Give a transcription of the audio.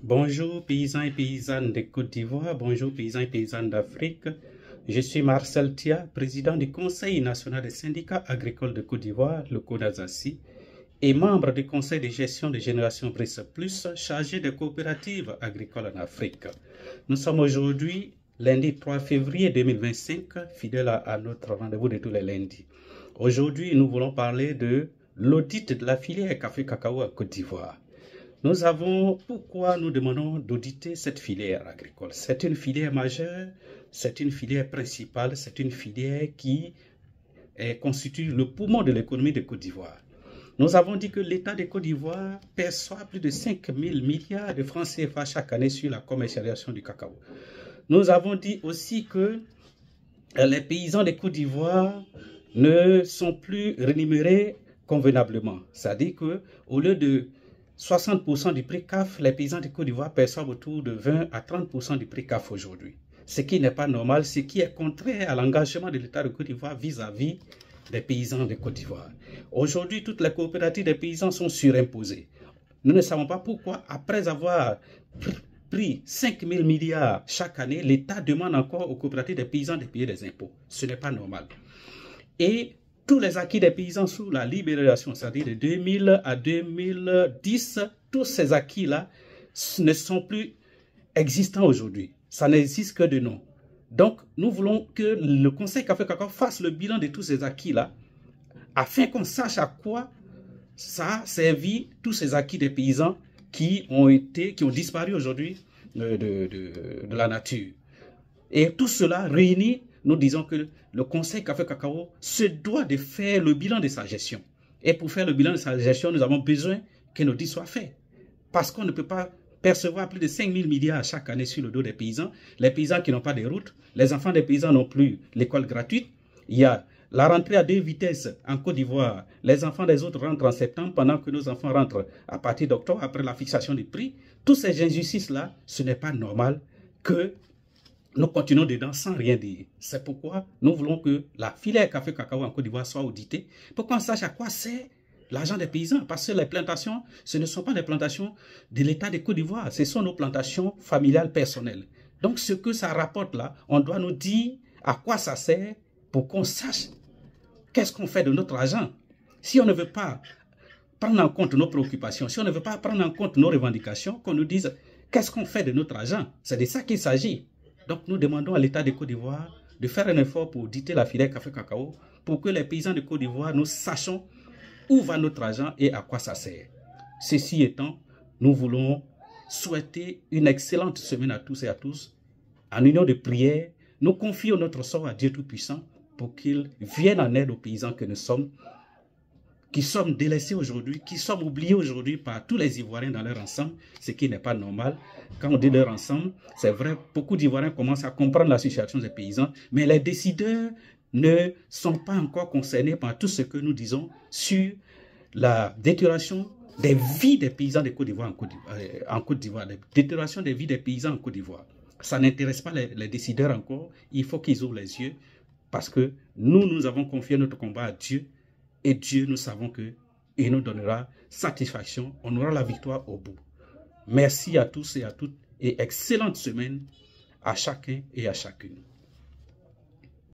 Bonjour paysans et paysannes de Côte d'Ivoire, bonjour paysans et paysannes d'Afrique. Je suis Marcel Tia, président du Conseil national des syndicats agricoles de Côte d'Ivoire, le CONASACI, et membre du Conseil de gestion de Génération Brice Plus, chargé des coopératives agricoles en Afrique. Nous sommes aujourd'hui lundi 3 février 2025, fidèle à notre rendez-vous de tous les lundis. Aujourd'hui, nous voulons parler de l'audit de la filière café-cacao à Côte d'Ivoire. Pourquoi nous demandons d'auditer cette filière agricole? C'est une filière majeure, c'est une filière principale, c'est une filière qui constitue le poumon de l'économie de Côte d'Ivoire. Nous avons dit que l'État de Côte d'Ivoire perçoit plus de 5 000 milliards de francs CFA chaque année sur la commercialisation du cacao. Nous avons dit aussi que les paysans de Côte d'Ivoire ne sont plus rémunérés convenablement. C'est-à-dire qu'au lieu de 60% du prix CAF, les paysans de Côte d'Ivoire perçoivent autour de 20 à 30% du prix CAF aujourd'hui. Ce qui n'est pas normal, ce qui est contraire à l'engagement de l'État de Côte d'Ivoire vis-à-vis des paysans de Côte d'Ivoire. Aujourd'hui, toutes les coopératives des paysans sont surimposées. Nous ne savons pas pourquoi, après avoir pris 5 000 milliards chaque année, l'État demande encore aux coopératives des paysans de payer des impôts. Ce n'est pas normal. Et tous les acquis des paysans sous la libéralisation, c'est-à-dire de 2000 à 2010, tous ces acquis-là ne sont plus existants aujourd'hui. Ça n'existe que de nom. Donc, nous voulons que le Conseil Café-Cacao fasse le bilan de tous ces acquis-là, afin qu'on sache à quoi ça a servi tous ces acquis des paysans qui ont disparu aujourd'hui de la nature. Et tout cela réuni, nous disons que le Conseil Café-Cacao se doit de faire le bilan de sa gestion. Et pour faire le bilan de sa gestion, nous avons besoin qu'un audit soit fait. Parce qu'on ne peut pas percevoir plus de 5 000 milliards chaque année sur le dos des paysans. Les paysans qui n'ont pas de route, les enfants des paysans n'ont plus l'école gratuite. Il y a la rentrée à 2 vitesses en Côte d'Ivoire. Les enfants des autres rentrent en septembre pendant que nos enfants rentrent à partir d'octobre après la fixation des prix. Toutes ces injustices-là, ce n'est pas normal que nous continuons dedans sans rien dire. C'est pourquoi nous voulons que la filière café-cacao en Côte d'Ivoire soit auditée pour qu'on sache à quoi sert l'argent des paysans. Parce que les plantations, ce ne sont pas les plantations de l'État de Côte d'Ivoire, ce sont nos plantations familiales personnelles. Donc ce que ça rapporte là, on doit nous dire à quoi ça sert pour qu'on sache qu'est-ce qu'on fait de notre argent. Si on ne veut pas prendre en compte nos préoccupations, si on ne veut pas prendre en compte nos revendications, qu'on nous dise qu'est-ce qu'on fait de notre argent. C'est de ça qu'il s'agit. Donc nous demandons à l'État de Côte d'Ivoire de faire un effort pour auditer la filière café-cacao pour que les paysans de Côte d'Ivoire, nous sachions où va notre argent et à quoi ça sert. Ceci étant, nous voulons souhaiter une excellente semaine à tous et à tous. En union de prière, nous confions notre sort à Dieu Tout-Puissant pour qu'il vienne en aide aux paysans que nous sommes, qui sommes délaissés aujourd'hui, qui sommes oubliés aujourd'hui par tous les Ivoiriens dans leur ensemble, ce qui n'est pas normal. Quand on dit leur ensemble, c'est vrai, beaucoup d'Ivoiriens commencent à comprendre la situation des paysans, mais les décideurs ne sont pas encore concernés par tout ce que nous disons sur la détérioration des vies des paysans de Côte d'Ivoire en Côte d'Ivoire, la détérioration des vies des paysans en Côte d'Ivoire. Ça n'intéresse pas les décideurs encore, il faut qu'ils ouvrent les yeux, parce que nous avons confié notre combat à Dieu, et Dieu, nous savons qu'il nous donnera satisfaction, on aura la victoire au bout. Merci à tous et à toutes et excellente semaine à chacun et à chacune.